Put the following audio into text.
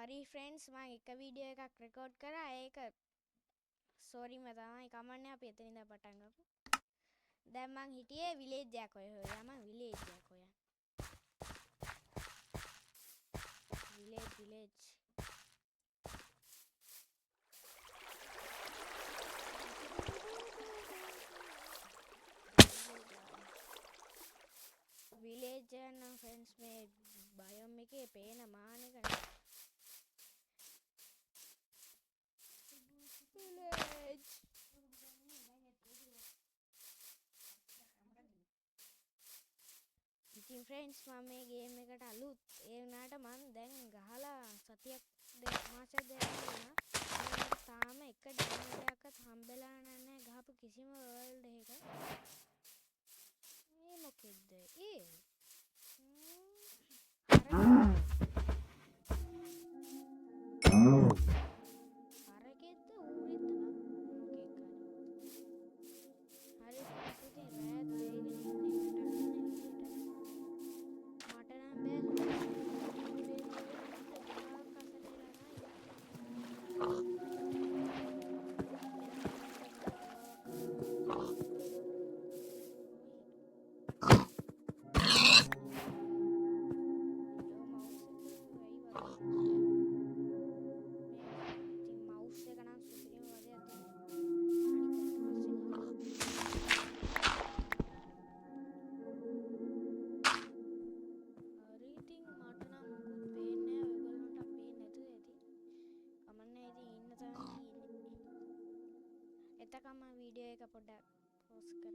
හරි ෆ්‍රෙන්ඩ්ස් මම එක වීඩියෝ එකක් රෙකෝඩ් කරා ඒක සෝරි මම තමයි කමන්නේ අපි එතනින් ඉඳන් පටන් ගමු. දැන් මං හිටියේ විලේජ් එකක් ඔය හොයා මං විලේජ් එකක් හොයන්. විලේජ් විලේජ් යන ෆ්‍රෙන්ඩ්ස් මේ බයෝම් එකේ පේන මානෙක විලේජ් ඉතින් ෆ්‍රෙන්ඩ්ස් මම මේ ගේම් එකට අලුත් ඒ වුණාට මං දැන් ගහලා සතියක් මාසයක් දෙකක් වුණා මට තාම එක ඩයමන්ඩ් එකක්වත් හම්බෙලා නැහැ ගහපු කිසිම වර්ල්ඩ් එකක මේ මොකෙද්ද ඒ හරකෙද්ද ඌරෙද්ද මොකෙක් හරි හරි ඉතින් රෑත් වේගෙන ඉන්නේ මට නම් බෑ එතකම වීඩියෝ එක පොඩ්ඩක් පෝස් කරලා